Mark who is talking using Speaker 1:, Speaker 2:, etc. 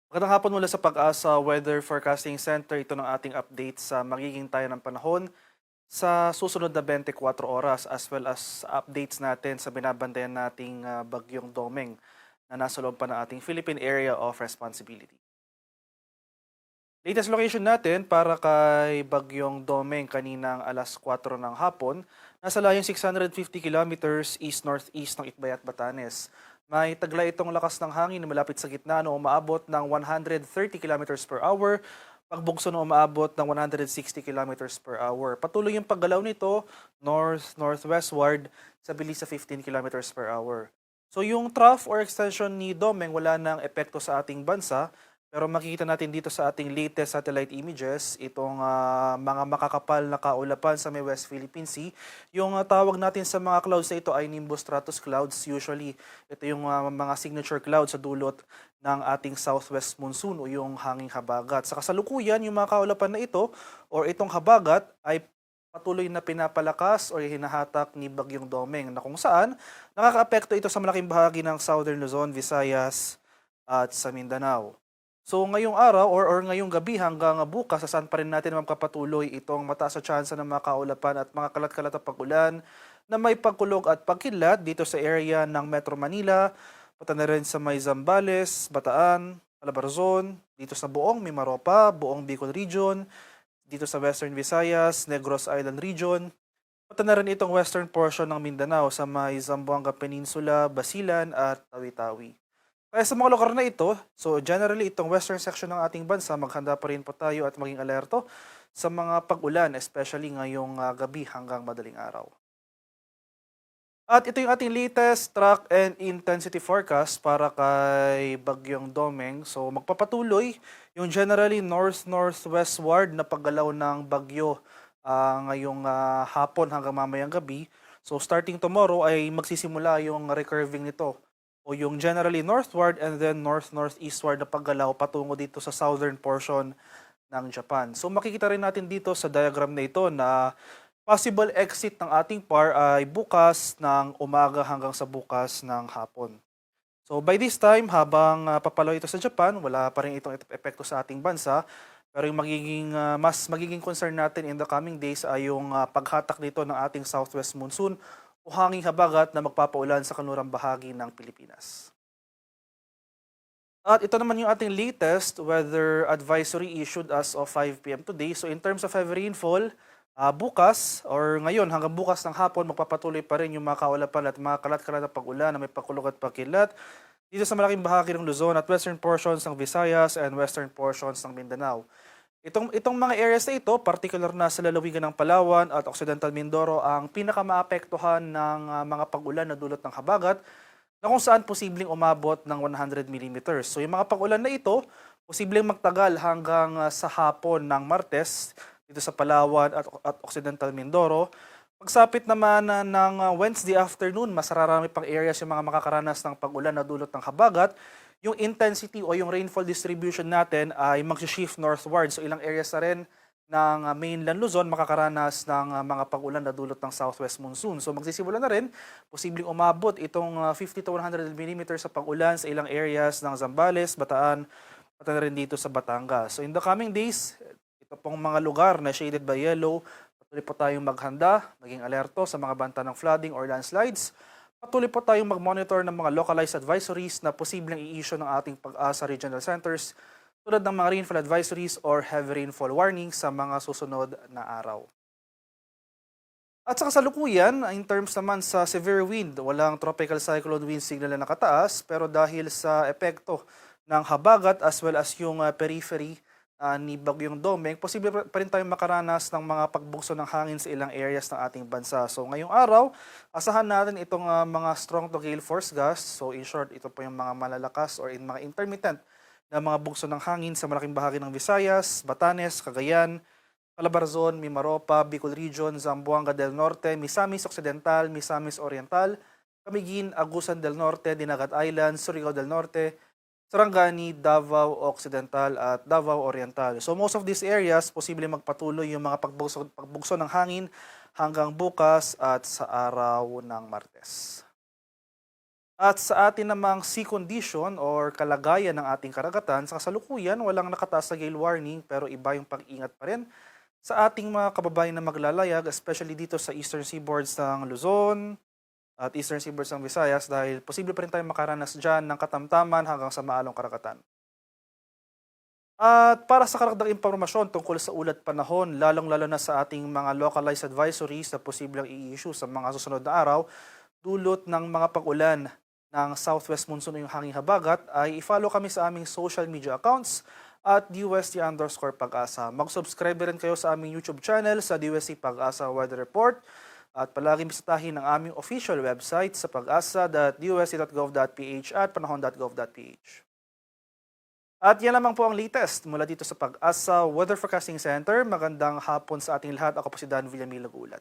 Speaker 1: Magandang hapon mula sa Pag-asa Weather Forecasting Center. Ito ng ating update sa magiging tayo ng panahon sa susunod na 24 oras as well as updates natin sa binabantayan nating bagyong Domeng na nasa loob pa ng ating Philippine Area of Responsibility. Latest location natin para kay bagyong Domeng kaninang alas 4 ng hapon, nasa layong 650 kilometers east-northeast ng Itbayat, Batanes. May taglay itong lakas ng hangin na malapit sa gitna na umaabot ng 130 kilometers per hour, pagbugso na umaabot ng 160 kilometers per hour. Patuloy yung paggalaw nito north-northwestward sa bilis sa 15 kilometers per hour. So yung trough or extension ni Domeng wala nang epekto sa ating bansa, pero makikita natin dito sa ating latest satellite images, itong mga makakapal na kaulapan sa may West Philippine Sea. Yung tawag natin sa mga clouds na ito ay nimbus stratus clouds. Usually, ito yung mga signature clouds sa dulot ng ating southwest monsoon o yung hanging habagat. Sa kasalukuyan, yung mga kaulapan na ito or itong habagat ay patuloy na pinapalakas o hinahatak ni Bagyong Domeng na kung saan nakakaapekto ito sa malaking bahagi ng Southern Luzon, Visayas at sa Mindanao. So ngayong araw or ngayong gabi hanggang bukas, saan pa rin natin magpapatuloy itong mataas na tsansa ng mga kaulapan at mga kalat-kalat na pagulan na may pagkulog at pagkidlat dito sa area ng Metro Manila, pati na rin sa may Zambales, Bataan, Calabarzon, dito sa buong Mimaropa, buong Bicol Region, dito sa Western Visayas, Negros Island Region, pati na rin itong western portion ng Mindanao sa may Zamboanga Peninsula, Basilan at Tawi-Tawi. Kaya sa mga lugar na ito, so generally itong western section ng ating bansa, maghanda pa rin po tayo at maging alerto sa mga pag-ulan, especially ngayong gabi hanggang madaling araw. At ito yung ating latest track and intensity forecast para kay Bagyong Domeng. So magpapatuloy yung generally north-northwestward na paggalaw ng bagyo ngayong hapon hanggang mamayang gabi. So starting tomorrow ay magsisimula yung recurving nito o yung generally northward and then north-northeastward na paggalaw patungo dito sa southern portion ng Japan. So makikita rin natin dito sa diagram na ito na possible exit ng ating PAR ay bukas ng umaga hanggang sa bukas ng hapon. So by this time, habang papalaw ito sa Japan, wala pa rin itong epekto sa ating bansa. Pero yung mas magiging concern natin in the coming days ay yung paghatak nito ng ating southwest monsoon o hanging habagat na magpapaulan sa kanlurang bahagi ng Pilipinas. At ito naman yung ating latest weather advisory issued as of 5 p.m. today. So in terms of heavy rainfall, bukas or ngayon hanggang bukas ng hapon magpapatuloy pa rin yung mga kaulapan at mga kalat-kalat na pag-ulan na may pakulog at pagkilat dito sa malaking bahagi ng Luzon at western portions ng Visayas and western portions ng Mindanao. Itong mga areas na ito, particular na sa lalawigan ng Palawan at Occidental Mindoro, ang pinakamaapektuhan ng mga pag-ulan na dulot ng habagat na kung saan posibleng umabot ng 100 millimeters. So yung mga pag-ulan na ito, posibleng magtagal hanggang sa hapon ng Martes dito sa Palawan at Occidental Mindoro. Pagsapit naman ng Wednesday afternoon, mas rarami pang areas yung mga makakaranas ng pag-ulan na dulot ng habagat. Yung intensity o yung rainfall distribution natin ay mag-shift northward. So ilang areas na rin ng mainland Luzon makakaranas ng mga pag-ulan na dulot ng southwest monsoon. So magsisimula na rin, posibleng umabot itong 50 to 100 millimeters sa pag-ulan sa ilang areas ng Zambales, Bataan, pati na rin dito sa Batangas. So in the coming days, ito pong mga lugar na shaded by yellow, patuloy po tayong maghanda, maging alerto sa mga banta ng flooding or landslides. Patuloy po tayong mag-monitor ng mga localized advisories na posibleng i-issue ng ating Pag-asa Regional Centers tulad ng mga rainfall advisories or heavy rainfall warnings sa mga susunod na araw. At sa kasalukuyan, in terms naman sa severe wind, walang tropical cyclone wind signal na nakataas pero dahil sa epekto ng habagat as well as yung periphery ni Bagyong Domeng, posible pa rin tayong makaranas ng mga pagbugso ng hangin sa ilang areas ng ating bansa. So ngayong araw, asahan natin itong mga strong to gale force gusts. So in short, ito po yung mga malalakas or in mga intermittent na mga bugso ng hangin sa malaking bahagi ng Visayas, Batanes, Cagayan, Calabarzon, Mimaropa, Bicol Region, Zamboanga del Norte, Misamis Occidental, Misamis Oriental, Camiguin, Agusan del Norte, Dinagat Island, Surigao del Norte, Sarangani, Davao Occidental at Davao Oriental. So most of these areas, posible magpatuloy yung mga pagbugso ng hangin hanggang bukas at sa araw ng Martes. At sa atin namang sea condition or kalagayan ng ating karagatan, sa kasalukuyan walang nakataas na gale warning pero iba yung pag-ingat pa rin sa ating mga kababayan na maglalayag, especially dito sa eastern seaboards ng Luzon at eastern seaboards ng Visayas dahil posible pa rin tayong makaranas dyan ng katamtaman hanggang sa maalong karagatan. At para sa karagdag impormasyon tungkol sa ulat panahon, lalong-lalo na sa ating mga localized advisories na posibleng i-issue sa mga susunod na araw, dulot ng mga pag-ulan ng southwest monsoon o yung hanging habagat, ay i-follow kami sa aming social media accounts at DUST_Pag-asa. Mag-subscribe rin kayo sa aming YouTube channel sa DUST Pag-asa Weather Report at palagi bisitahin ang aming official website sa pag-asa.dust.gov.ph at panahon.gov.ph. At yan lamang po ang latest mula dito sa Pag-asa Weather Forecasting Center. Magandang hapon sa ating lahat. Ako po si Dan Villamil Nagulat.